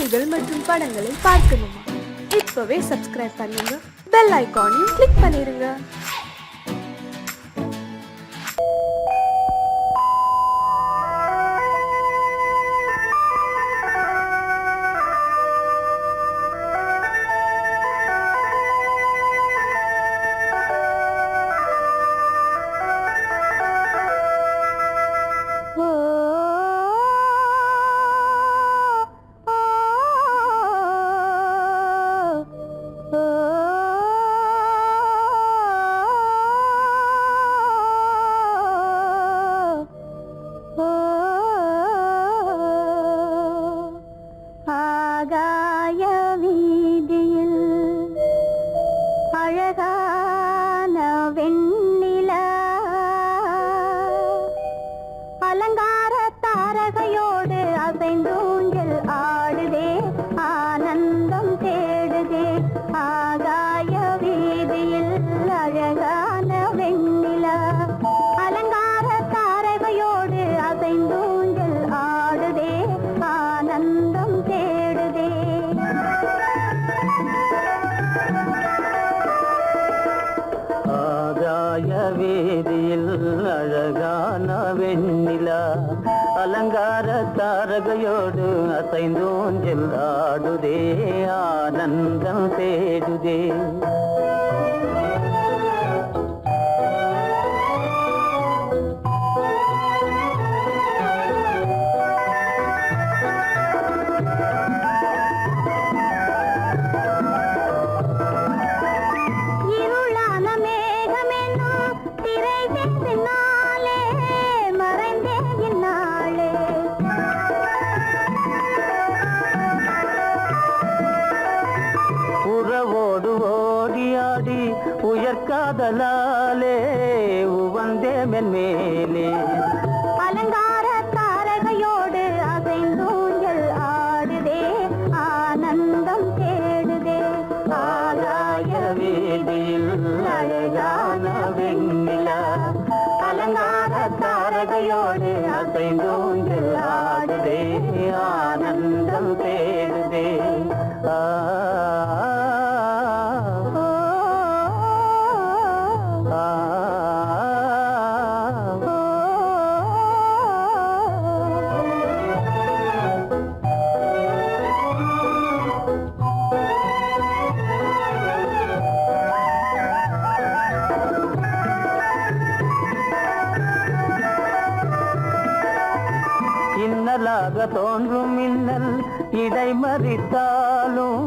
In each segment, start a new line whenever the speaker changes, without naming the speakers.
பாடல்கள் மற்றும் படங்களை பார்க்கணுமா? இப்பவே சப்ஸ்கிரைப் பண்ணுங்க, பெல் ஐகானையும் கிளிக் பண்ணிருங்க.
அலங்கார தாரகையோடு அசைந்தோஞ்சல் ஆடுதே, ஆனந்தம் தேடுதே. உயர்காதலாலே உவந்தே மென்மேலே
அலங்கார தாரகையோடு அசைந்தூஞ்சல் ஆடுதே, ஆனந்தம் தேடுதே.
ஆகாய வீதியில் அழகான வெண்ணிலா, அலங்கார தாரகையோடு அசைந்தூஞ்சல் ஆடுதே, ஆனந்தம் தேடுதே. தோன்றும் மின்னல் இடை மறித்தாலும்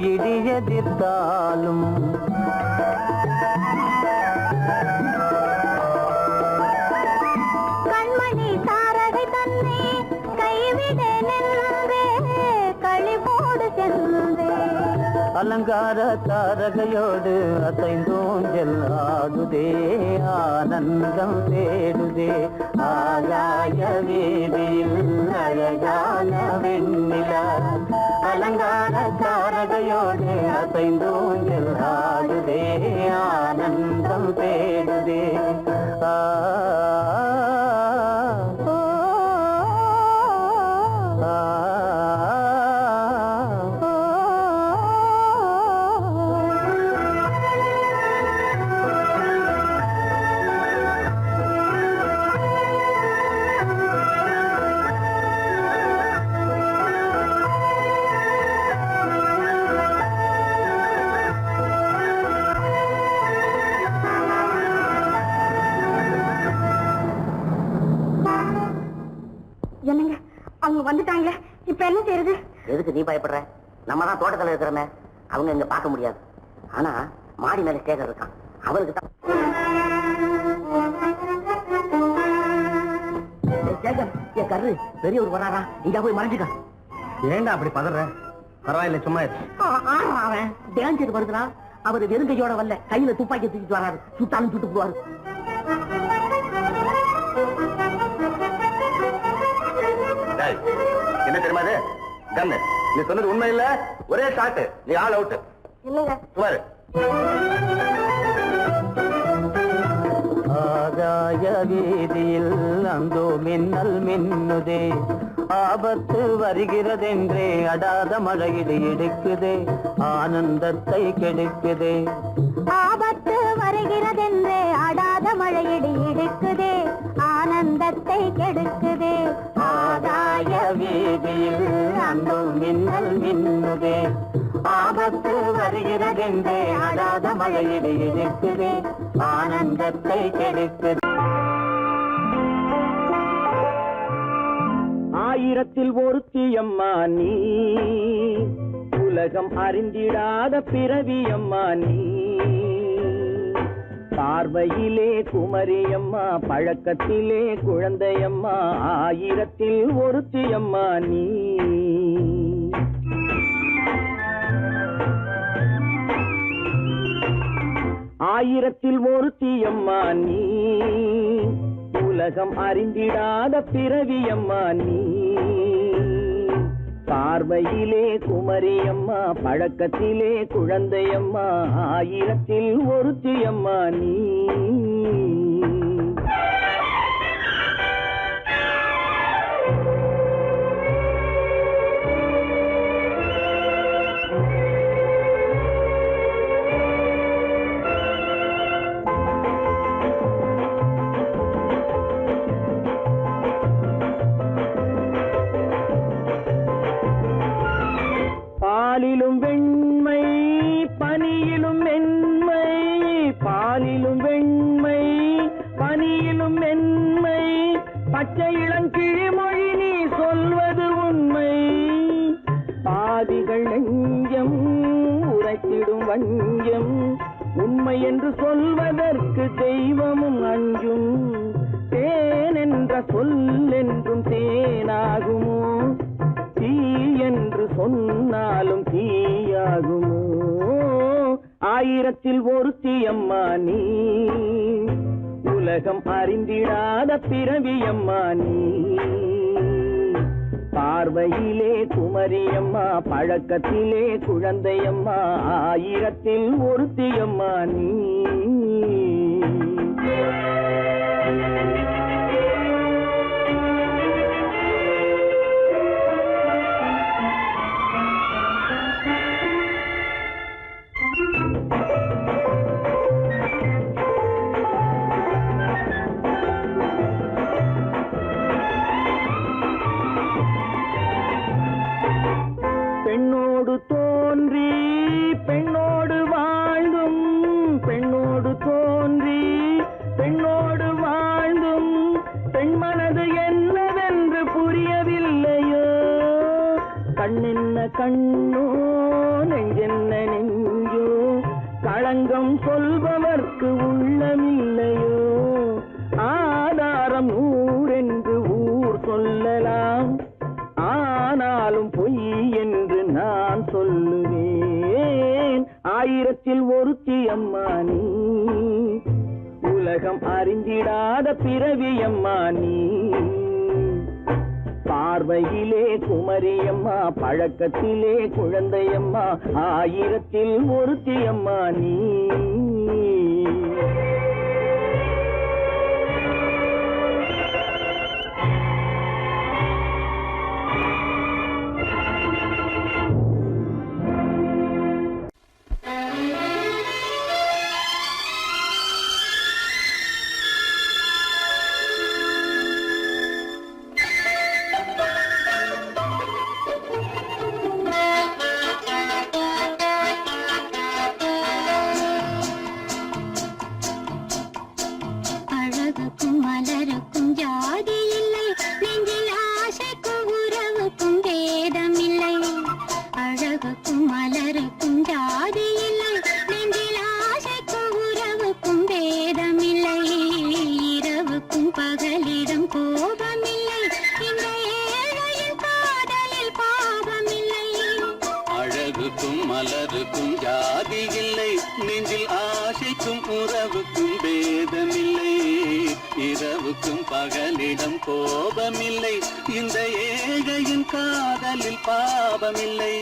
இடி எதிர்த்தாலும்
கண்மணி தாரகை தன்னை கைவிட நின்றே, களிபோடு சென்றே.
அலங்கார தாரகையோடு அசைந்தோஞ்சல் ஆடுதே, ஆனந்தம் தேடுதே. ஆகாய வீதியில் அழகான வெண்ணிலா, அலங்கார தாரகையோடு அசைந்தோஞ்சல் ஆடுதே, ஆனந்தம் தேடுதே.
என்னங்க, அவங்க வந்துட்டாங்களே, இப்ப என்ன செய்யறது?
எதுக்கு நீ பயப்படுற? நம்ம தான் தோட்டத்துல இருக்கிறோமே, அவங்க இங்க பார்க்க முடியாது. ஆனா மாடி மேல ஸ்டேஜர் இருக்கான், அவனுக்கு தான். என் கரு பெரியவர் வராரா, இங்க போய் மறைஞ்சுக்க.
ஏண்டா அப்படி பதற? பரவாயில்ல, சும்மா
அவன் டேஞ்சர் வருதுனா. அவர் வெறுங்கையோட வரல, கையில துப்பாக்கி தூக்கிட்டு வராரு. சுட்டாலும் சுட்டு போவாரு.
என்ன தெரியுமா? கண்ணு, நீ சொன்னது உண்மை இல்ல, ஒரே ஷாட், நீ ஆல் அவுட்.
இல்லங்க
சுமாரு. ஆகாய வீதியில் அந்தோ மின்னல் மின்னுதே,
ஆபத்து வருகிறதென்றே அடாத மழையிடு எடுக்குதே, ஆனந்தத்தை கெடுக்குதே.
ஆபத்து வருகிறதென்றே அடாத மழையிடு இடுக்குதே, ஆனந்தத்தை கெடுக்குதே.
ஆதாய வீதியில் அந்த மின்னல் மின்னுதே, ஆபத்து வருகிறதென்றே அடாத மழையிடு எடுக்குதே, ஆனந்தத்தை கெடுக்குதே. ஆயிரத்தில் ஒருத்தியம்மா நீ, உலகம் அறிந்திடாத பிறவியம்மா நீ. பார்வையிலே குமரியம்மா, பழக்கத்திலே குழந்தையம்மா, ஆயிரத்தில் ஒருத்தியம்மா நீ. ஆயிரத்தில் ஒருத்தியம்மா நீ, உலகம் அறிந்திடாத பிறவியம்மா நீ. பார்வையிலே குமரியம்மா, பழக்கத்திலே குழந்தையம்மா, ஆயிரத்தில் ஒருத்தியம்மா நீ. பாலிலும் வெண்மை பனியிலும் மென்மை, பாலிலும் வெண்மை பனியிலும் மென்மை, பச்சை இளங்கிழிமொழி நீ சொல்வது உண்மை. பாதிகள் நெஞ்சம் உரைத்திடும் வஞ்சம், உண்மை என்று சொல்வதற்கு தெய்வமும் அஞ்சும். தேன் என்ற சொல் என்றும் தேனாகுமோ, தீ என்று சொன்னாலும் தீயாகுமோ. ஆயிரத்தில் ஒருத்தியம்மா நீ, உலகம் அறிந்திடாத பிறவியம்மா நீ. பார்வையிலே குமரியம்மா, பழக்கத்திலே குழந்தையம்மா, ஆயிரத்தில் ஒருத்தியம்மா நீ. பெண்ணோடு தோன்றி பெண்ணோடு வாழ்ந்தும், பெண்ணோடு தோன்றி பெண்ணோடு வாழ்ந்தும், பெண் மனது என்னவென்று புரியவில்லையோ. கண்ணென்ன கண்ணோ, நெஞ்சென்ன நெஞ்சோ, களங்கம் சொல்பவர்க்கு உள்ளமில்லையோ. ஆதாரம் நூறென்று ஊர் சொல்லலாம், ஆனாலும் பொய் என்று நான் சொல்லுவேன். ஆயிரத்தில் ஒருத்தியம்மா நீ, உலகம் அறிந்திடாத பிறவியம்மா நீ. பார்வையிலே குமரியம்மா, பழக்கத்திலே குழந்தையம்மா, ஆயிரத்தில் ஒருத்தியம்மா நீ.
மலருக்கும் ஜாதி இல்லை, நெஞ்சில் ஆசைக்கும் உறவுக்கும் பேதமில்லை. இரவுக்கும் பகலிடம் கோபமில்லை, இந்த ஏழையின் காதலில் பாவமில்லை.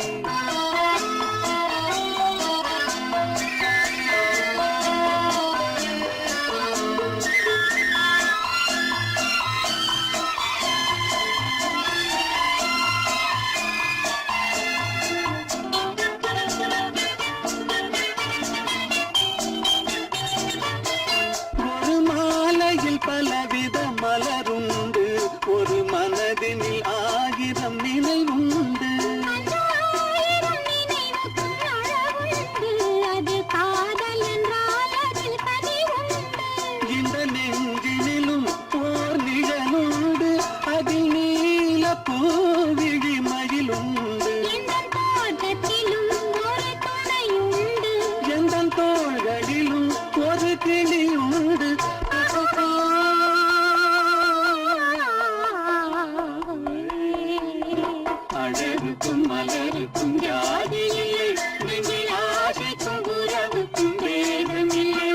மலருக்கும் ஜாதி இல்லை நெஞ்சில் ஆசைக்கும் உறவுக்கும் வேதமில்லை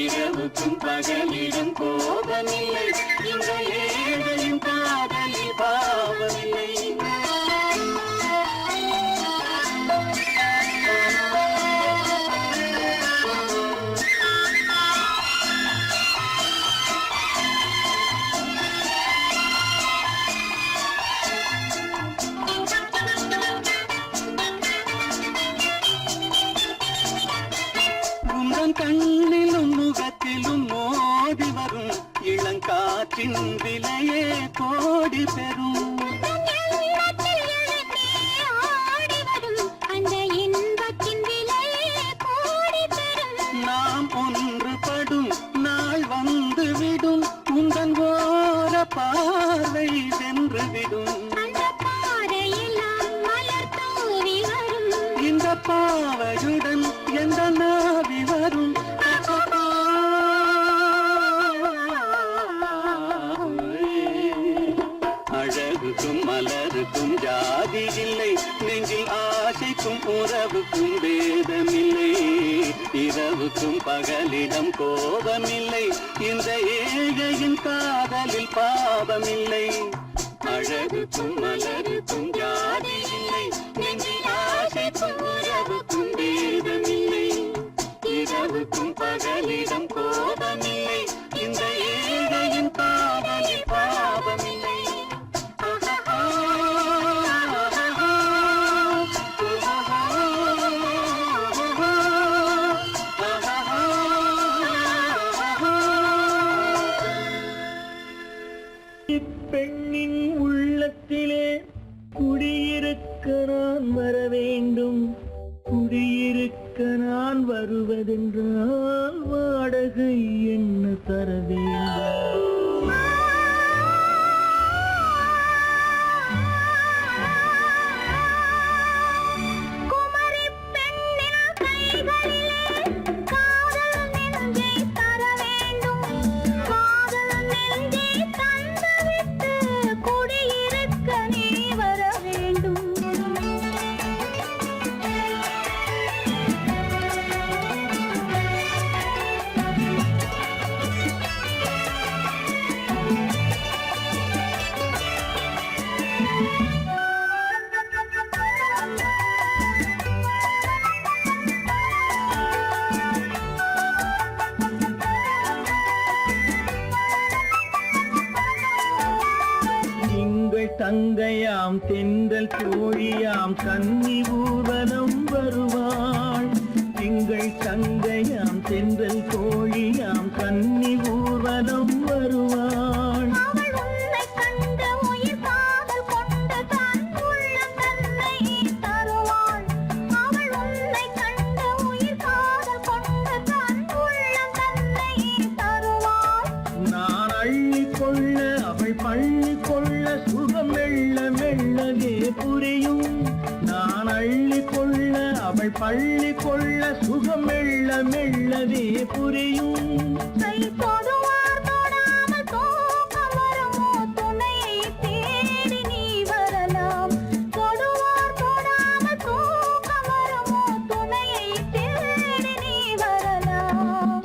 இரவுக்கும் பகலிடம் கோபமில்லை இந்த ஏழையும் காதலில் பாவமில்லை கண்ணிலும் முகத்திலும் மோதி வரும் இளங்காற்றின் விலையே கோடி பெறும் நாம் ஒன்றுபடும் நாள் வந்துவிடும் உந்தன் ஓர பார்வை வென்றுவிடும் இந்த பாவையுடன் எந்த நாவி வரும் அழகுக்கும் மலருக்கும் ஜாதி இல்லை நெஞ்சில் ஆசைக்கும் உறவுக்கும் வேதமில்லை இரவுக்கும் பகலிடம் கோபமில்லை இந்த ஏழையின் காதலில் பாவமில்லை அழகுக்கும் மலருக்கும் ஜாதி இல்லை நெஞ்சில் ஆசைக்கும் உறவுக்கும் வேதமில்லை இரவுக்கும் பகலிடம் கோபமில்லை இந்த ஏழையின் காதலில் பாவமில்லை
பெண்ணின் உள்ளத்திலே குடியிருக்க நான் வர வேண்டும் குடியிருக்க நான் வருவதென்றால் வாடகை என்ன தர வேண்டும் தங்கையாம் தென்றல் தோழியாம் கன்னி ஊர்வலம் வருவாள் திங்கள் தங்கையாம் தென்றல் தோழியாம் கன்னி ஊர்வலம் வருவாள் நான் அள்ளிக்கொள்ள அவள் பள்ளி கொள்ள சுகம் மெல்ல மெல்லவே புரியும் நான் அள்ளிக்கொள்ள அவள் பள்ளி கொள்ள சுகம் மெல்ல மெல்லவே புரியும்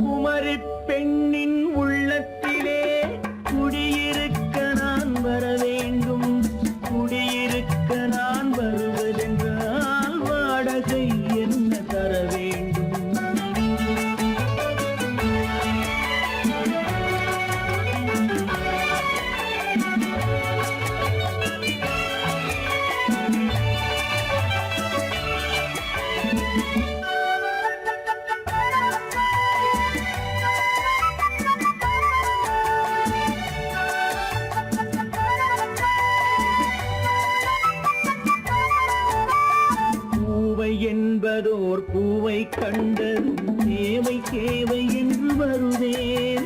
குமரி பெண்ணின் உள்ளத்திலே குடியிருக்க நான் வர வேண்டும் குடியிருக்க நான் வருவதென்றால் வாடகை என்ன தர வேண்டும் என்பதோர் பூவை கண்டது தேவை தேவை என்று வருவேன்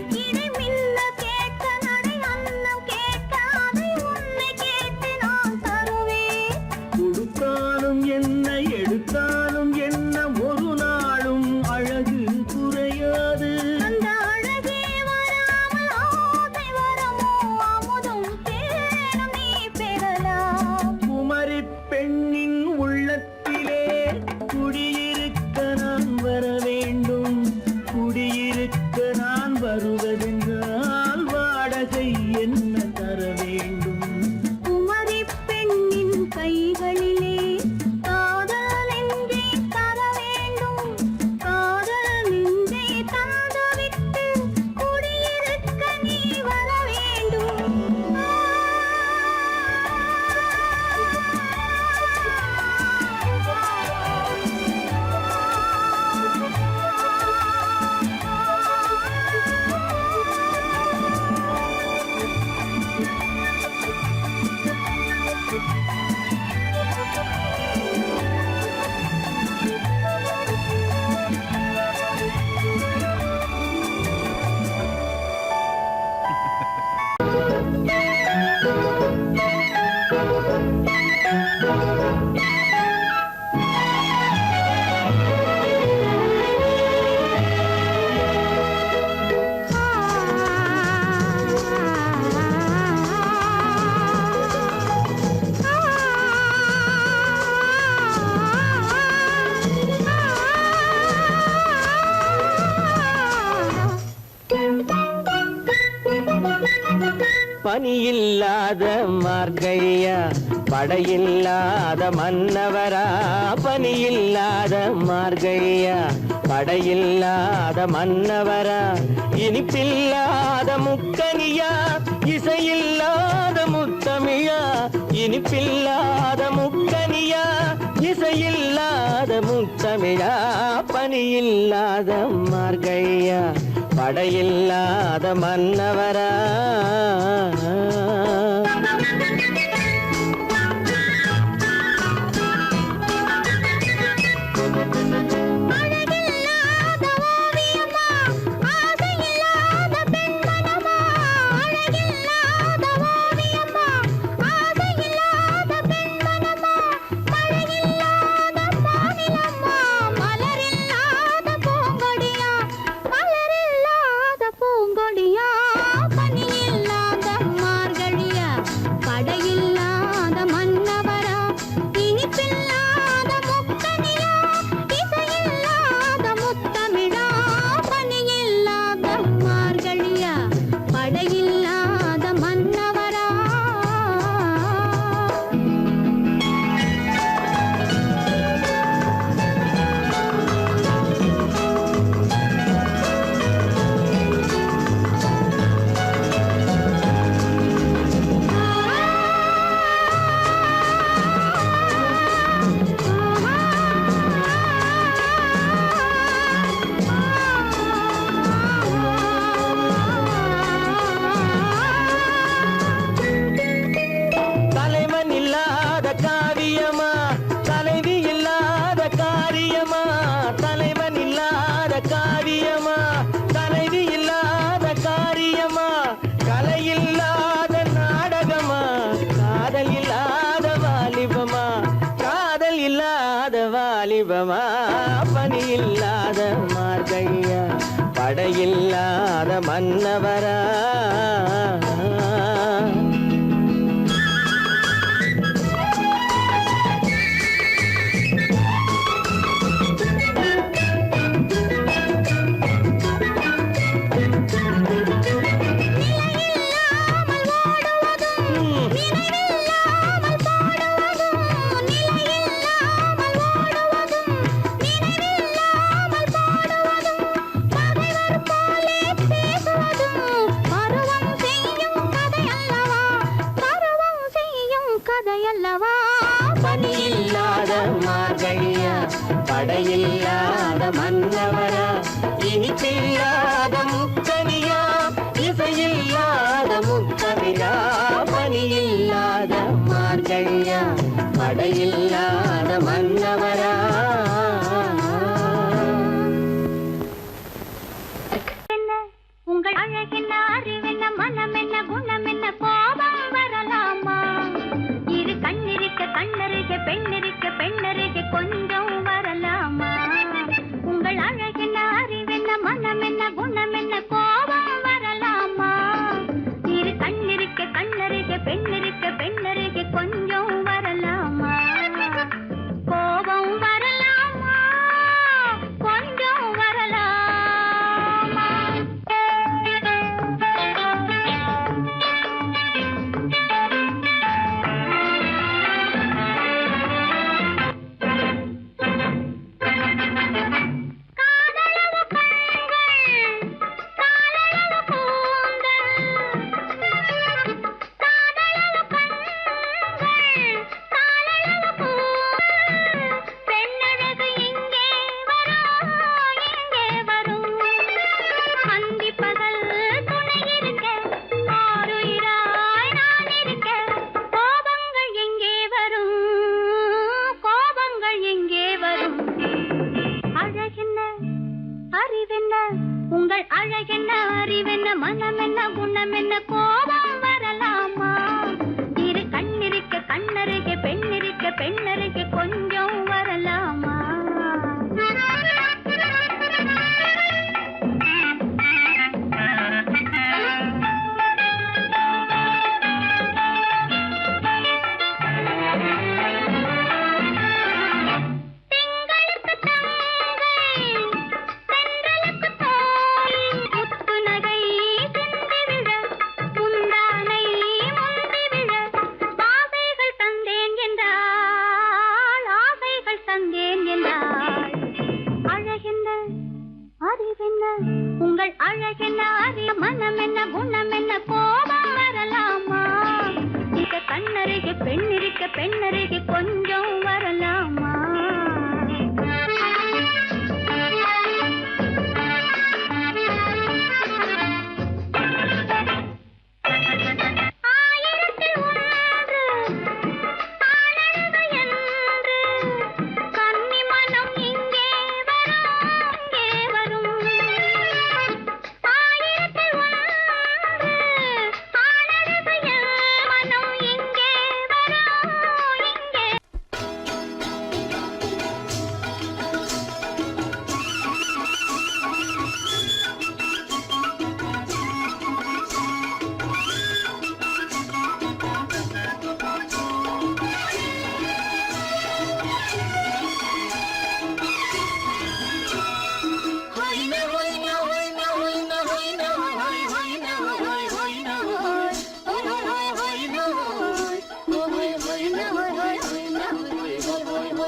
கொடுத்தாலும் என்ன எடுத்தாலும் என்ன ஒரு நாளும் அழகு குறையாது குமரி பெண்ணின் பனியில்லாத மார்கழியா படையில்லாத மன்னவரா பனியில்லாத மார்கழியா படையில்லாத மன்னவரா இனிப்பில்லாத முக்கனியா இசையில்லாத முத்தமிழா இனிப்பில்லாத முக்கனியா இசையில்லாத முத்தமிழா பனியில்லாத மார்கழியா படையில்லாத மன்னவரா பனியில்லாத மார்கழியா படையில்லாத மன்னவரா பனியில்லாத மார்கழியா படையில்லாத மன்னவரா இனிப்பில்லாத முக்கனியா இசையில்லாத முத்தமிழா பனியில்லாத மார்கழியா படையில்லாத மன்னவரா
உங்கள் அழகென்ன அறிவென்ன மனம் என்ன குணம் என்ன கோபம் வரலாமா இரு கண்ணிருக்க கண்ணருக பெண்ணிருக்க பெண்ணருக கொஞ்சம் வரலாமா உங்கள் அழகென்ன அறிவென்ன மனம் என்ன குணம் என்ன கோபம் வரலாமா இரு கண்ணிருக்க கண்ணருக பெண்ணிருக்க பெண்ணருக கொஞ்சம் வரலாமா கோபம்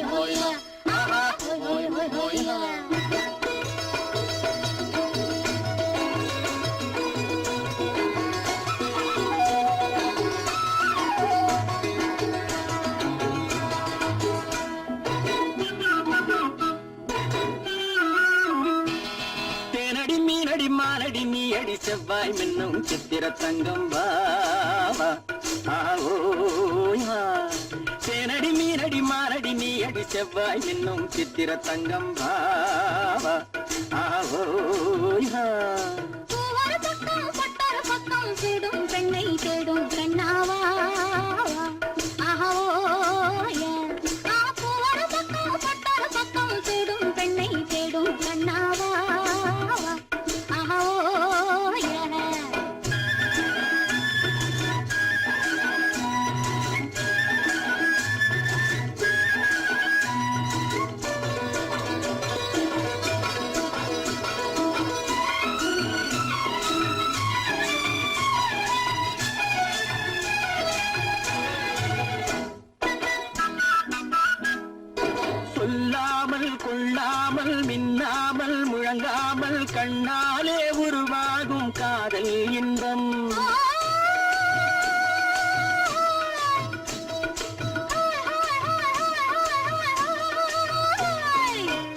ஹோய் ஹோய் ஆஹா ஹோய் ஹோய் ஹோய் ஹோய்
மானடி நீ அடி செவ்வாய் மின்னும் சித்திர தங்கம் வாவா தேனடி மீனடி மானடி நீ அடி செவ்வாய் மின்னும் சித்திர தங்கம் வாவா
பக்கம் தேடும் பெண்ணை தேடும் கண்ணாவா பக்கம் தேடும் பெண்ணை தேடும் கண்ணாவா
கொள்ளாமல் மின்னாமல் முழங்காமல் கண்ணாலே உருவாகும் காதல் இன்பம்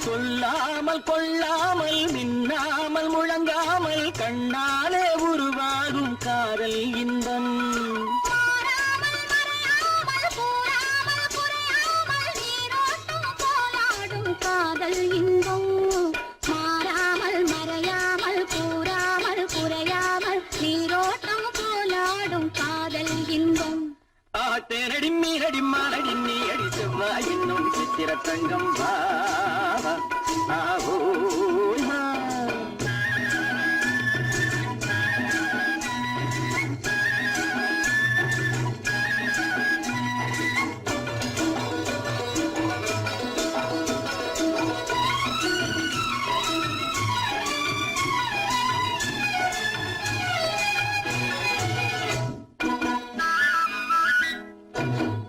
சொல்லாமல் கொள்ளாமல் மின்னாமல் முழங்காமல் கண்ணாலே உருவாகும் காதல் இன்பம்
காதல் இன்பம் மாறாமல் மறையாமல் கூறாமல் குறையாமல் நீரோட்டம் போலாடும் காதல் இன்பம்
தேனடி மீனடி மானடி நீ அடி செவ்வாய் என்னும் சித்திர தங்கம் வாவா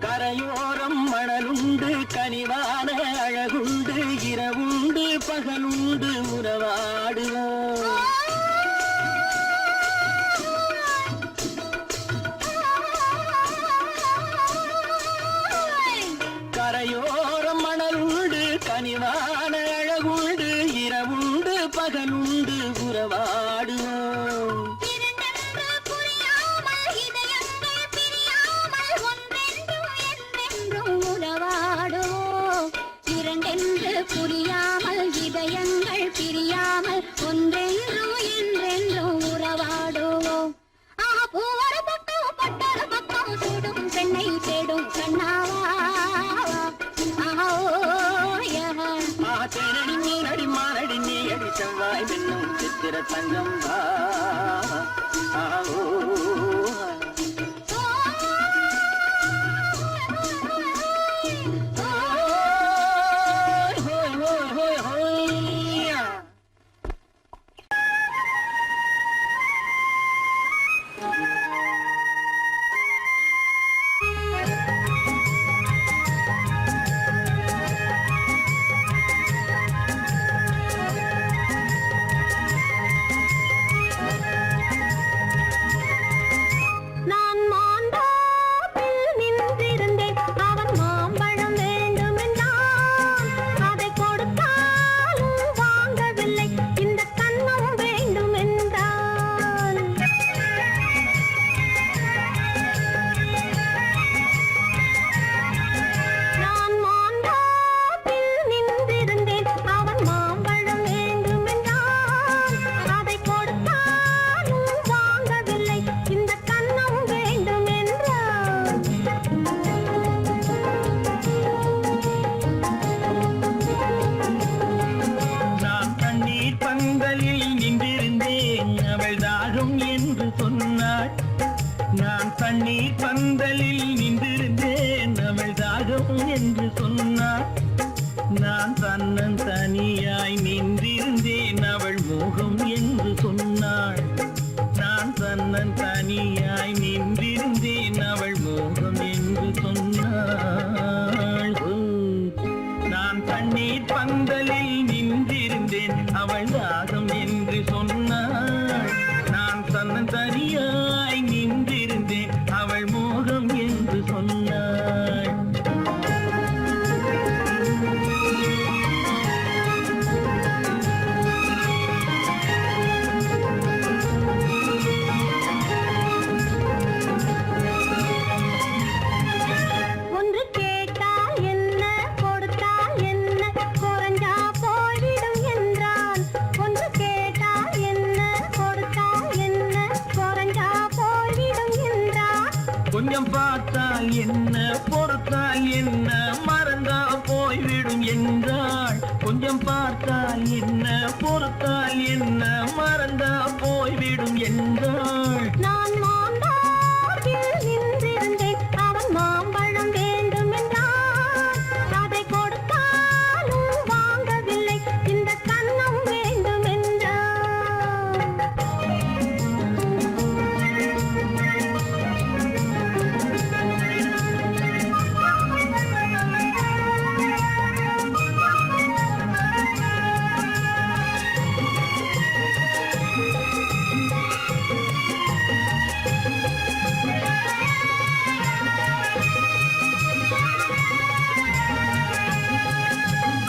கரையோரம் மணலுண்டு கனிவான அழகுண்டு இரவுண்டு பகலுண்டு உறவாடுவோம் கரையோரம் மணலுண்டு கனிவான அழகுண்டு இரவுண்டு பகலுண்டு உறவாடுவோம்
புரியாமல் இதயங்கள் பிரியாமல் ஒன்றென்றும் என்றென்றும் உறவாடுவோம் பூவர பக்கம் சூடும் பெண்ணை தேடும் கண்ணாவா
தேனடி மீனடி மானடி நீ அடி செவ்வாய் மின்னும் சித்திர தங்கம் தண்ணீர் பந்தலில் நின்றிருந்தேன் அவள் தாகம் என்று சொன்னாள். நான் தன்னன் தனியாய் நின்றிருந்தேன் அவள் மோகம் என்று சொன்னாள். நான் தன்னன் தனியாய் நின்றிருந்தேன் அவள் மோகம் என்று சொன்னாள். அவள் தாகம் என்று சொன்னாள். நான் தன்னந்தனியாய் நின்றிருந்தேன், அவள் மோகம் என்று சொன்னாள்.
ஒன்று கேட்டால் என்ன, கொடுத்தால் என்ன, குறைஞ்சா போய்விடும் என்றான். ஒன்று கேட்டால் என்ன, கொடுத்தால் என்ன, குறைஞ்சா போய்விடும் என்றான்.
கொஞ்சம் பார்த்தால் என்ன, பொறுத்தால் என்ன, மறந்தா போய்விடும் என்றாள். கொஞ்சம் பார்த்தால் என்ன, பொறுத்தால் என்ன, மறந்தா போய்விடும் என்றாள்.
நான் மாந்தாட்டில் நின்றிருந்தேன், அவன் மாம்பழம் வேண்டும் என்றான். அதை கொடுத்தாலும் வாங்கவில்லை, இந்த கன்னம் வேண்டும் என்றான்.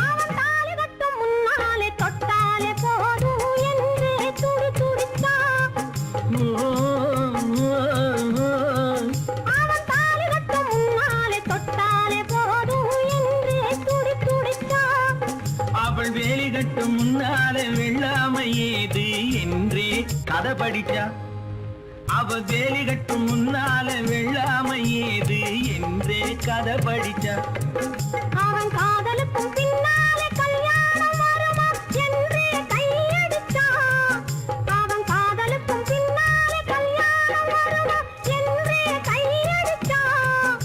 அவன் தாலி கட்டும் முன்னாலே தொட்டாலே போதும் என்றே துடி துடித்தான். அவன் தாலி கட்டும் முன்னாலே தொட்டாலே போதும் என்றே துடி துடித்தான்.
அவள் வேலி கட்டும் முன்னால வெள்ளாமை ஏது என்றே கதை படிச்சா. அவள் வேலி கட்டும் முன்னால வெள்ளாமை ஏது என்றே கதை படிச்சா.
அவன் காதலுக்கும் பின்னாலே கல்யாணம் வருமா என்றே கையடித்தான். அவன் காதலுக்கும் பின்னாலே கல்யாணம் வருமா என்றே கையடித்தான்.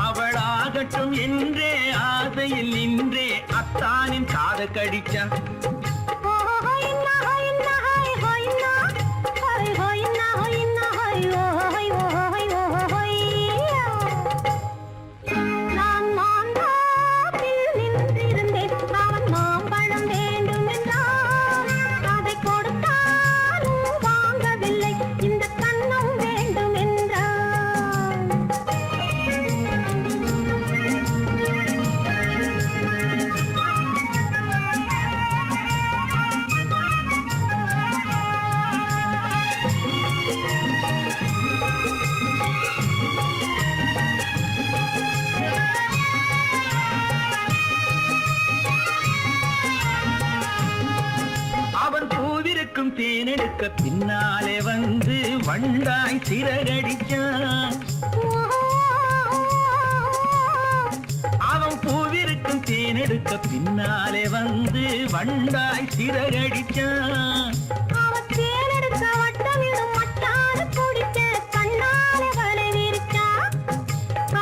அவள் ஆகட்டும் என்றே ஆசையில் நின்றே அத்தானின் காதை கடிச்சா.
நான் மாந்தாட்டில் நின்றிருந்தேன், அவன் மாம்பழம் வேண்டும் என்றான். அதை கொடுத்தாலும் வாங்கவில்லை, இந்த கன்னம் வேண்டும் என்றான்.
அவன் பூவிருக்கும் தேனெடுக்க பின்னாலே வந்து வண்டாய் சிறகடிச்சான். அவன் பூவிருக்கும் தேனெடுக்க பின்னாலே வந்து வண்டாய் சிறகடிச்சான்.
அவன் தேனெடுக்க வட்டமிடும் மட்டாறு குடிக்க கண்ணாலே வலை விரிச்சான்.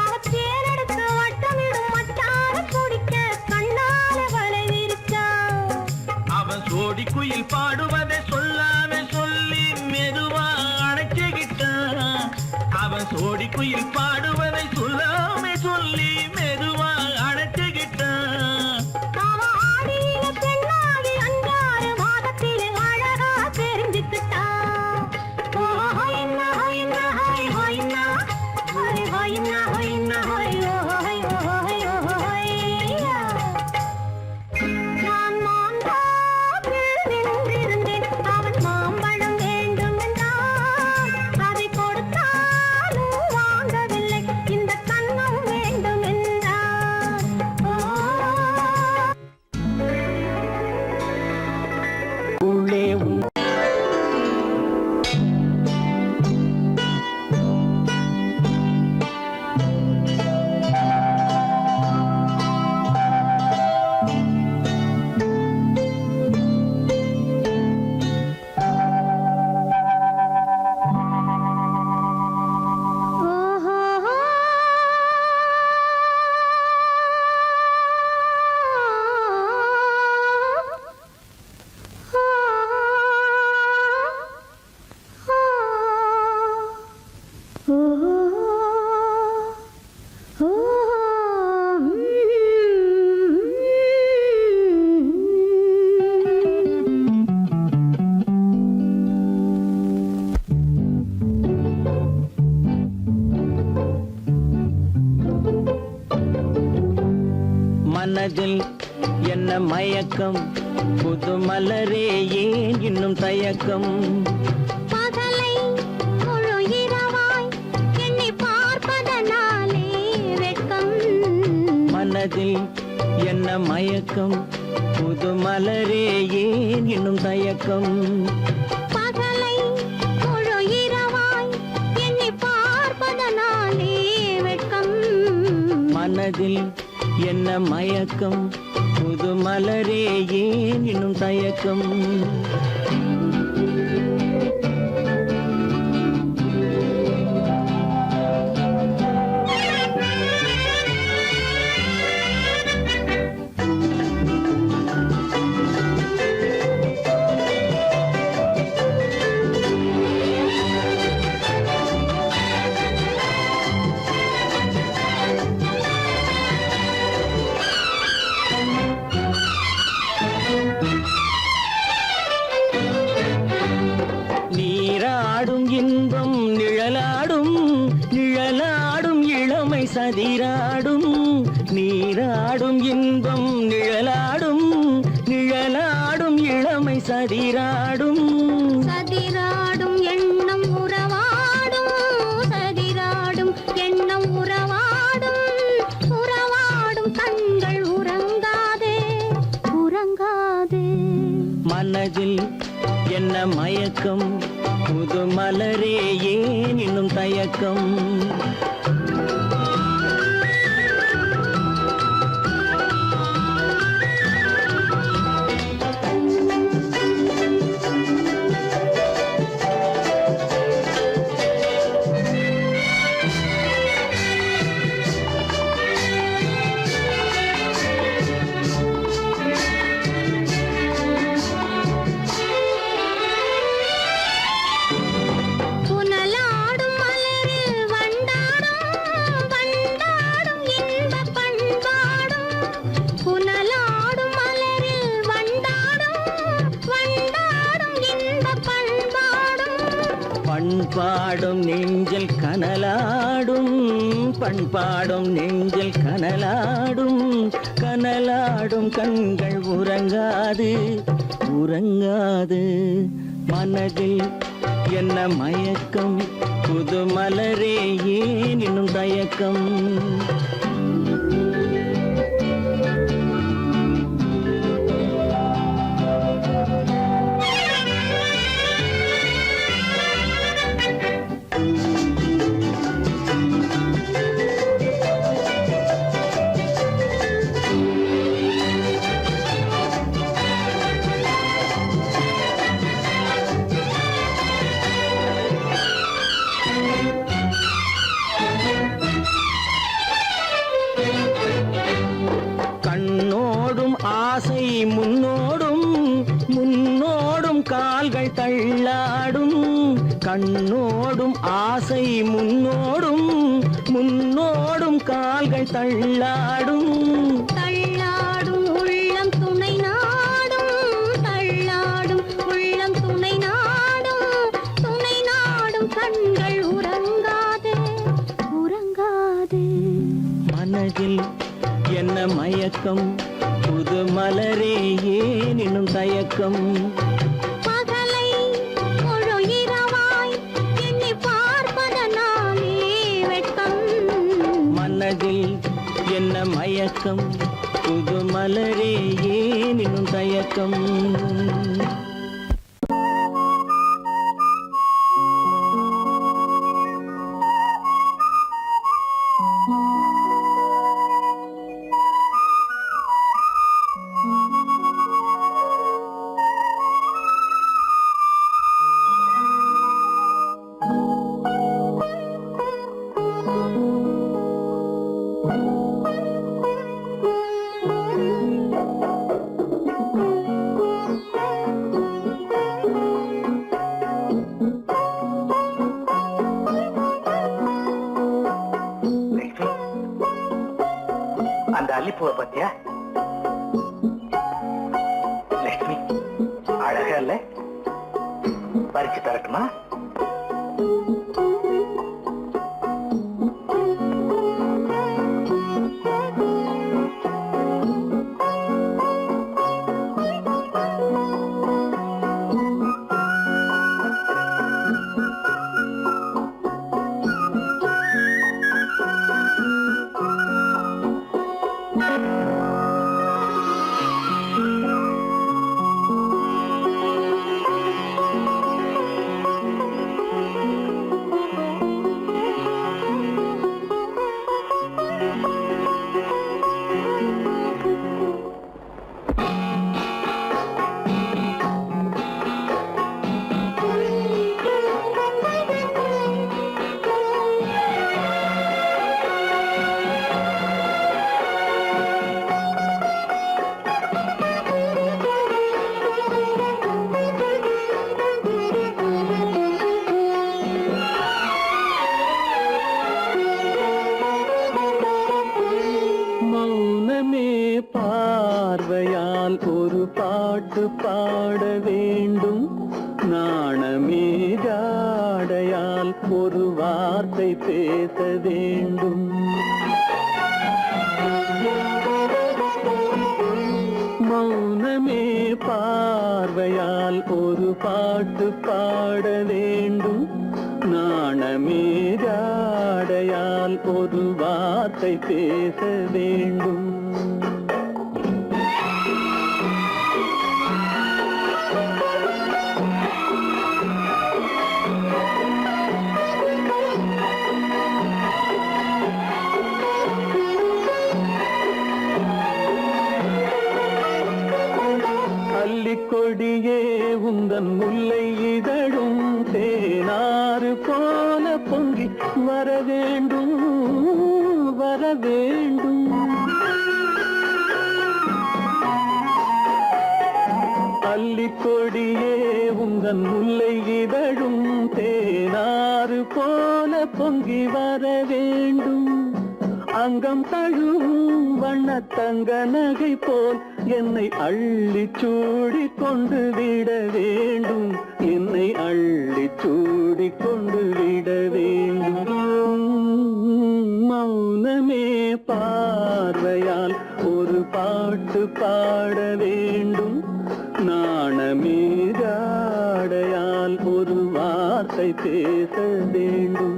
அவன் தேனெடுக்க வட்டமிடும் மட்டாறு குடிக்க கண்ணாலே வலை விரிச்சான்.
அவன் சோடி குயில் பாடுவதை சொல்லாம சொல்லி மெதுவா அணைச்சுக்கிட்டான். அவன் சோடி குயில் பாடுவதை சொல்லாம சொல்லி மெதுவா அணைச்சுக்கிட்டான்.
அவன் ஆடியில பெண்ணாகி 5-6 மாதத்திலே அழகா தெரிஞ்சுக்கிட்டான். ஹொய்னா ஹொய்னா ஹொய் ஹொய்னா ஹொய் ஹொய்னா ஹொய்னா ஹொய் ஹொய் ஹொய் ஹொய்யா. நான் மாந்தாட்டில் நின்றிருந்தேன், அவன் மாம்பழம் வேண்டும் என்றான். அதை கொடுத்தாலும் வாங்கவில்லை,
மனதில் என்ன மயக்கம் புது மலரே ஏன் இன்னும் தயக்கம்
பகலை முழு இரவாய் எண்ணி பார்ப்பதனாலே வெட்கம்
மனதில் என்ன மயக்கம் புது மலரே ஏன் இன்னும் தயக்கம்
பகலை முழு இரவாய் எண்ணி பார்ப்பதனாலே வெட்கம்
மனதில் என்ன மயக்கம் புது மலரே ஏன் இன்னும் தயக்கம் நீராடும் இன்பம் நிழலாடும் நிழலாடும் இளமை சதிராடும் நீராடும் இன்பம் நிழலாடும் நிழலாடும் இளமை சதிராடும்
சதிராடும் எண்ணம் உறவாடும் சதிராடும் எண்ணம் உறவாடும் உறவாடும் கண்கள் உறங்காதே உறங்காதே
மனதில் என்ன மயக்கம் புது மலரே ஏன் இன்னும் தயக்கம்
புனலாடும் மலரில் வண்டாடும் வண்டாடும் இன்பப் பண்பாடும் புனலாடும் மலரில் வண்டாடும் வண்டாடும் இன்பப் பண்பாடும்
பண்பாடும் நெஞ்சில் கனலாடும் பண்பாடும் நெஞ்சில் கனலாடும் கனலாடும் கண்கள் உறங்காது உறங்காது மனதில் என்ன மயக்கம் புது மலரே ஏன் இன்னும் தயக்கம் கண்ணோடும் ஆசை முன்னோடும் முன்னோடும் கால்கள் தள்ளாடும் கண்ணோடும் ஆசை முன்னோடும் முன்னோடும் கால்கள் தள்ளாடும்
தள்ளாடும் உள்ளம் துணை நாடும் தள்ளாடும் உள்ளம் துணை நாடும் கண்கள் உறங்காதே உறங்காதே
மனதில் என்ன மயக்கம் புது மலரே ஏன் இன்னும் தயக்கம்
பகலை முழு இரவாய் எண்ணி பார்ப்பதனாலே வெட்கம்
மனதில் என்ன மயக்கம் புது மலரே ஏன் இன்னும் தயக்கம்
அந்த அல்லிப்பூவை பத்தியா லட்சுமி அழகா இல்ல பறிச்சு தரட்டுமா
பார்வையால் ஒரு பாட்டு பாட வேண்டும், நாணமே ஜாடையால் ஒரு வார்த்தை பேச வேண்டும். மௌனமே பார்வையால் ஒரு பாட்டு பாட வேண்டும், நாணமே ஜாடையால் ஒரு வார்த்தை பேச வேண்டும். கொடியே உந்தன் முல்லை இதழும் தேனாறு போல பொங்கி வர வேண்டும், வர வேண்டும். அல்லிக்கொடியே உந்தன் முல்லை இதழும் தேனாறு போல பொங்கி வர வேண்டும். அங்கம் தழுவும் வண்ணத்தங்க நகை போல் என்னை அள்ளி சூடி கொண்டு விட வேண்டும், என்னை அள்ளி சூடி கொண்டு விட வேண்டும். மௌனமே பார்வையால் ஒரு பாட்டு பாட வேண்டும், நாணமே ஜாடையால் ஒரு வார்த்தை பேச வேண்டும்.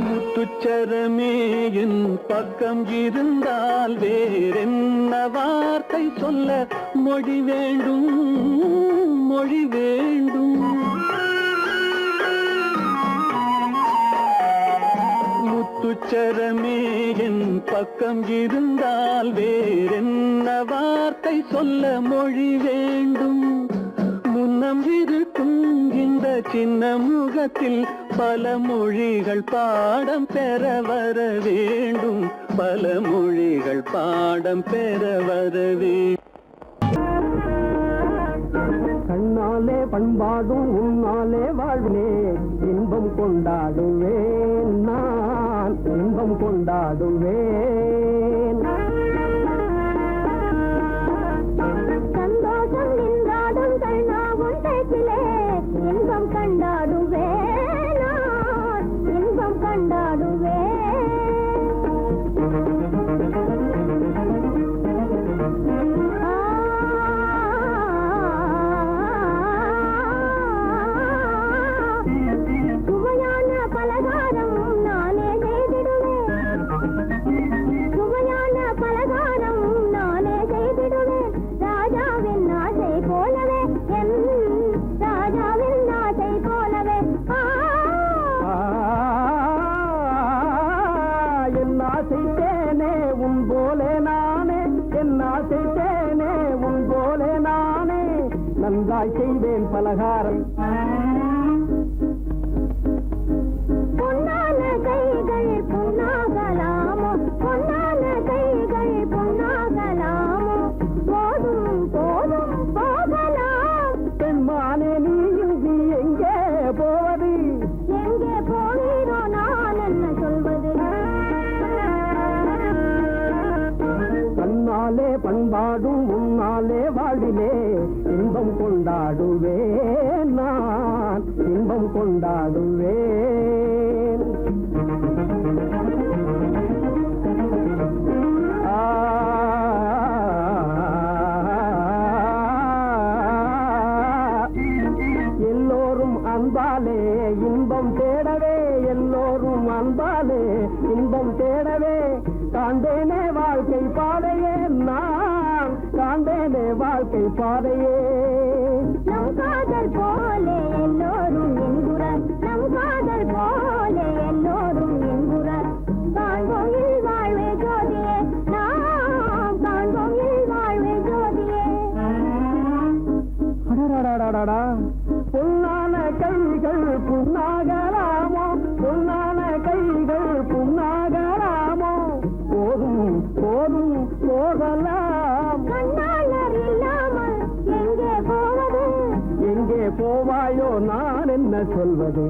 முத்துச்சரமே என் பக்கம் இருந்தால் வேறென்ன வார்த்தை சொல்ல மொழி வேண்டும், மொழி வேண்டும். முத்துச்சரமே என் பக்கம் இருந்தால் வேறென்ன வார்த்தை சொல்ல மொழி வேண்டும். முன்னம் இருக்கும் இந்த சின்ன முகத்தில் பல மொழிகள் பாடம் பெற வர வேண்டும், பல மொழிகள் பாடம் பெற வர வேண்டும்.
கண்ணாலே பண்பாடும் உன்னாலே வாழ்விலே இன்பம் கொண்டாடுவேன், நான் இன்பம் கொண்டாடுவேன்.
சந்தோஷம் நின்றாடும் கண்ணாவும் பேச்சிலே இன்பம் கண்டாடுவேன், நான் இன்பம் கண்டாடுவேன். சுவையான பலகாரம் நானே செய்திடுவேன், சுவையான பலகாரம் நானே செய்திடுவேன். ராஜாவின் ஆசை போலவே, என் ராஜாவின் ஆசை போலவே.
என் ஆசை தேனே உன் போலே நானே, என் ஆசை தேனே உன் போலே நானே, நன்றாய் செய்வேன் பலகாரம்.
பொன்னான கைகள் பொன்னாகலாமோ, பொன்னான கைகள் பொன்னாகலாமோ, போதும் போதும் போகலாம்.
பெண்மானே நீ எங்கே போவது,
எங்கே போகிறோ நான் என்ன சொல்வது.
கண்ணாலே பண்பாடும் உன்னாலே வாழ்விலே இன்பம் கொண்டாடுவேன், நான் இன்பம் கொண்டாடுவேன். எல்லோரும் அன்பாலே இன்பம் தேடவே, எல்லோரும் அன்பாலே இன்பம் தேடவே காண்பேனே வாழ்க்கை பாதையே, நான் காண்பேனே வாழ்க்கை பாதையே.
நம் காதல் போலே எல்லோரும் என்குறார், நம் காதல் போலே எல்லோரும் என்குறார். காண்போம் இல் வாழ்வே ஜோதியே, நாம் காண்போம் இல் வாழ்வே ஜோதியே.
அடடடடடடா, பொன்னான கைகள் புண்ணாகலாமோ, பொன்னான கைகள் புண்ணாகலாமோ, போதும் போகலாம்.
கண்ணாளர் இல்லாமல் எங்கே போவது?
எங்கே போவாயோ நான் என்ன சொல்வது?